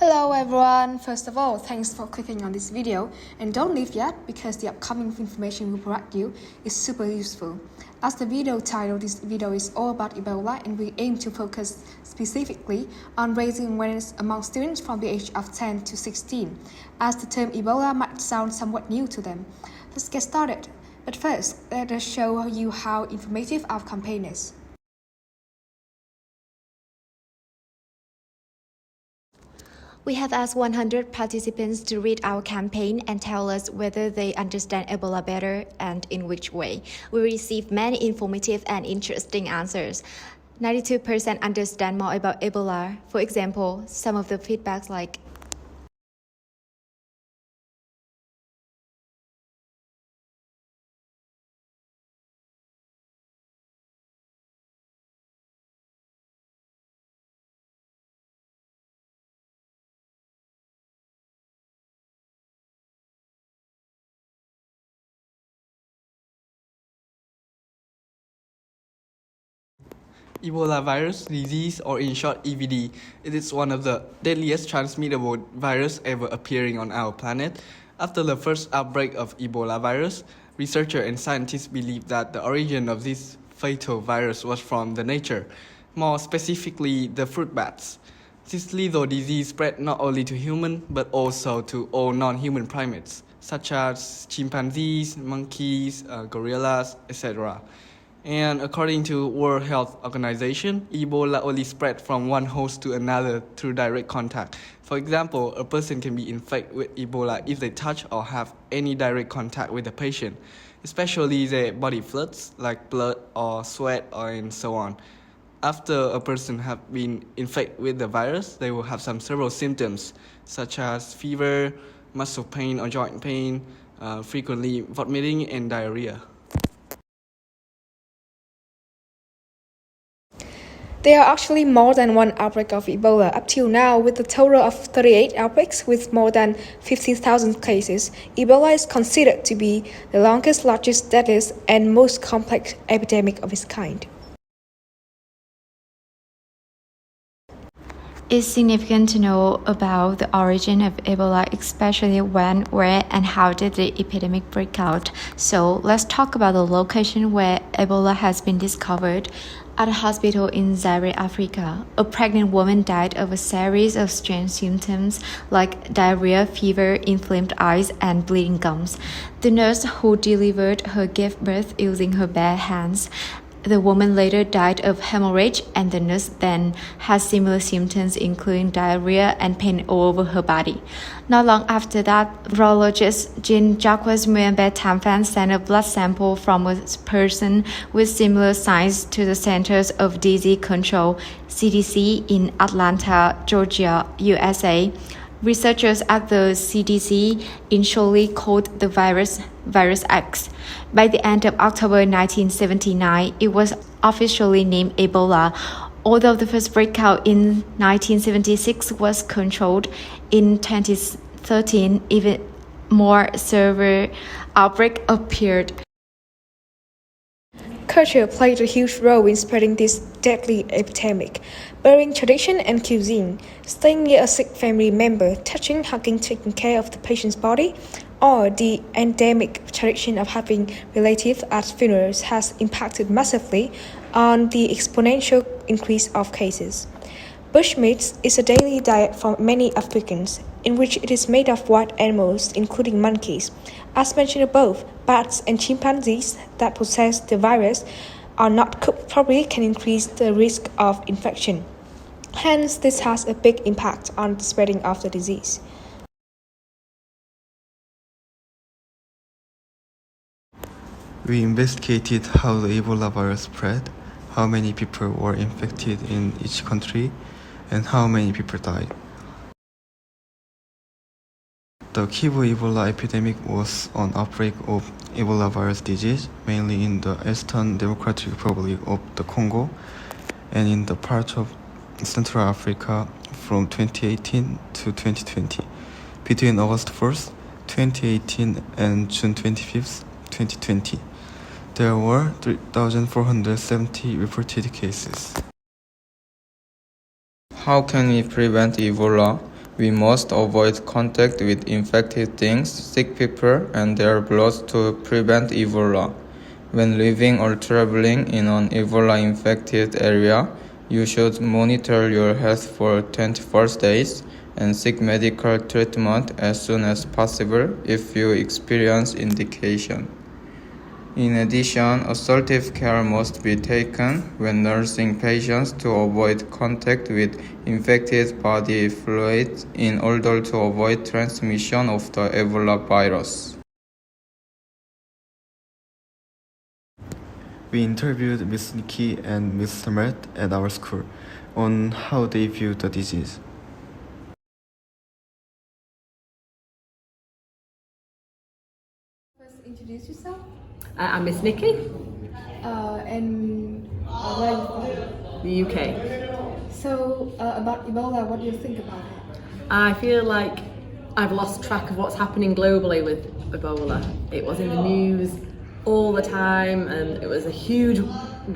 Hello everyone! First of all, thanks for clicking on this video and don't leave yet because the upcoming information we provide you is super useful. As the video title, this video is all about Ebola and we aim to focus specifically on raising awareness among students from the age of 10 to 16, as the term Ebola might sound somewhat new to them. Let's get started. But first, let us show you how informative our campaign is. We have asked 100 participants to read our campaign and tell us whether they understand Ebola better and in which way. We received many informative and interesting answers. 92% understand more about Ebola. For example, some of the feedbacks like Ebola virus disease, or in short EBD, it is one of the deadliest transmittable viruses ever appearing on our planet. After the first outbreak of Ebola virus, researchers and scientists believe that the origin of this fatal virus was from the nature, more specifically the fruit bats. This lethal disease spread not only to humans but also to all non-human primates, such as chimpanzees, monkeys, gorillas, etc. And according to World Health Organization, Ebola only spread from one host to another through direct contact. For example, a person can be infected with Ebola if they touch or have any direct contact with the patient, especially their body fluids like blood or sweat and so on. After a person has been infected with the virus, they will have some several symptoms such as fever, muscle pain or joint pain, frequently vomiting and diarrhea. There are actually more than one outbreak of Ebola up till now, with a total of 38 outbreaks with more than 50,000 cases. Ebola is considered to be the longest, largest, deadliest, and most complex epidemic of its kind. It's significant to know about the origin of Ebola, especially when, where, and how did the epidemic break out. So let's talk about the location where Ebola has been discovered. At a hospital in Zaire, Africa, a pregnant woman died of a series of strange symptoms like diarrhea, fever, inflamed eyes, and bleeding gums. The nurse who delivered her gave birth using her bare hands. The woman later died of hemorrhage, and the nurse then had similar symptoms, including diarrhea and pain all over her body. Not long after that, virologist Jean-Jacques Muembe-Tamfan sent a blood sample from a person with similar signs to the Centers of Disease Control (CDC) in Atlanta, Georgia, USA. Researchers at the CDC initially called the virus Virus X. By the end of October 1979, it was officially named Ebola. Although the first breakout in 1976 was controlled, in 2013, even more severe outbreak appeared. Culture played a huge role in spreading this deadly epidemic. Burying tradition and cuisine, staying near a sick family member, touching, hugging, taking care of the patient's body, or the endemic tradition of having relatives at funerals has impacted massively on the exponential increase of cases. Bushmeat is a daily diet for many Africans, in which it is made of wild animals, including monkeys. As mentioned above, bats and chimpanzees that possess the virus are not cooked properly can increase the risk of infection. Hence, this has a big impact on the spreading of the disease. We investigated how the Ebola virus spread, how many people were infected in each country, and how many people died. The Kivu Ebola epidemic was an outbreak of Ebola virus disease, mainly in the Eastern Democratic Republic of the Congo and in the part of Central Africa from 2018 to 2020. Between August 1st, 2018 and June 25th, 2020, there were 3,470 reported cases. How can we prevent Ebola? We must avoid contact with infected things, sick people, and their blood to prevent Ebola. When living or traveling in an Ebola-infected area, you should monitor your health for 24 days and seek medical treatment as soon as possible if you experience indication. In addition, assertive care must be taken when nursing patients to avoid contact with infected body fluids in order to avoid transmission of the Ebola virus. We interviewed Ms. Nikki and Mr. Matt at our school on how they view the disease. First, introduce yourself. I'm Miss Nikki, And where are you from? the UK. So, about Ebola, what do you think about it? I feel like I've lost track of what's happening globally with Ebola. It was in the news all the time and it was a huge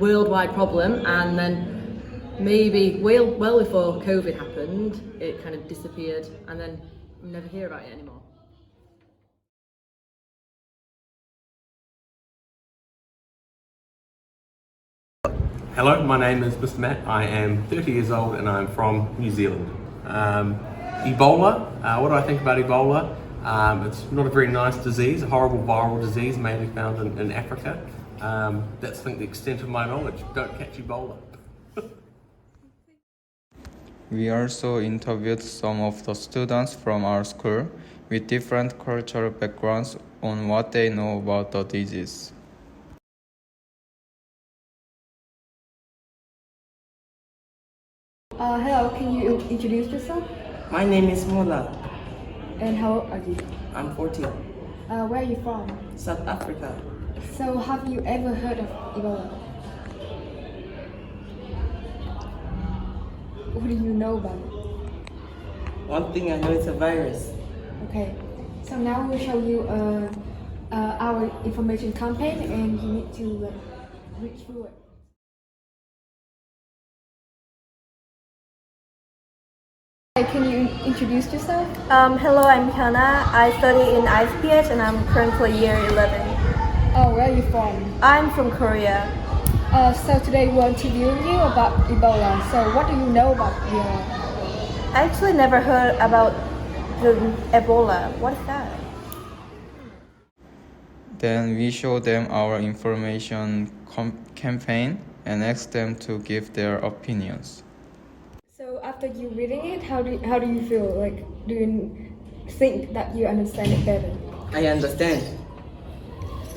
worldwide problem, and then maybe well before COVID happened, it kind of disappeared and then we never hear about it anymore. Hello, my name is Mr. Matt. I am 30 years old and I'm from New Zealand. Ebola, what do I think about Ebola? It's not a very nice disease, a horrible viral disease mainly found in Africa. That's I think the extent of my knowledge. Don't catch Ebola. We also interviewed some of the students from our school with different cultural backgrounds on what they know about the disease. Hello, can you introduce yourself? My name is Mola. And how old are you? I'm 14. Where are you from? South Africa. So, have you ever heard of Ebola? What do you know about it? One thing I know, it's a virus. Okay, so now we'll show you our information campaign, and you need to read through it. Hey, can you introduce yourself? Hello, I'm Hyuna. I study in ISPH and I'm currently year 11. Oh, where are you from? I'm from Korea. So today we want to interview you about Ebola. So what do you know about Ebola? I actually never heard about the Ebola. What is that? Then we show them our information campaign and ask them to give their opinions. So after you reading it, how do you feel? Like, do you think that you understand it better? I understand.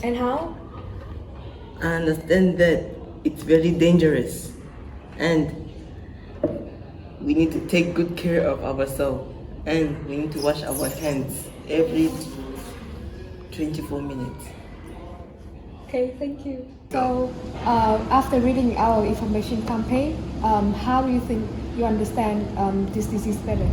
And how? I understand that it's very dangerous and we need to take good care of ourselves and we need to wash our hands every 24 minutes. Okay, thank you. So after reading our information campaign, how do you think you understand this disease better?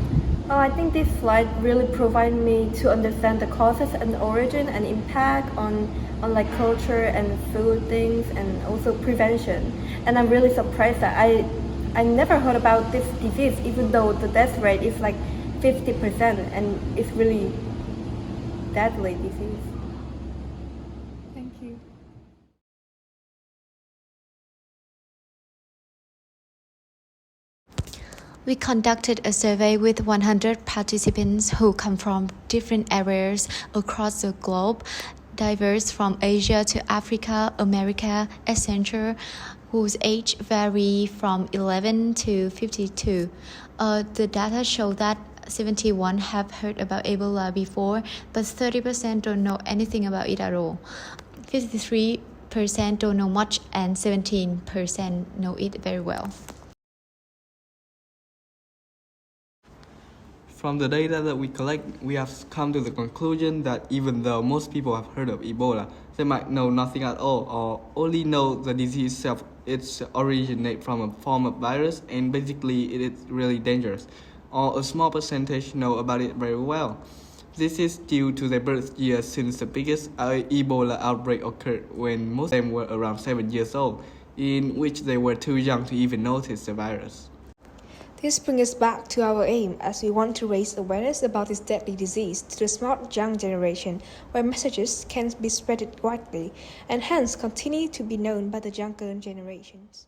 Oh, I think this slide really provided me to understand the causes and origin and impact on like culture and food things and also prevention. And I'm really surprised that I never heard about this disease, even though the death rate is like 50% and it's really deadly disease. Thank you. We conducted a survey with 100 participants who come from different areas across the globe, diverse from Asia to Africa, America, etc., whose age vary from 11 to 52. The data show that 71 have heard about Ebola before, but 30% don't know anything about it at all. 53% don't know much, and 17% know it very well. From the data that we collect, we have come to the conclusion that even though most people have heard of Ebola, they might know nothing at all or only know the disease itself. It's originated from a form of virus and basically it is really dangerous. Or a small percentage know about it very well. This is due to their birth years, since the biggest Ebola outbreak occurred when most of them were around 7 years old, in which they were too young to even notice the virus. This brings us back to our aim, as we want to raise awareness about this deadly disease to the smart young generation, where messages can be spread widely and hence continue to be known by the younger generations.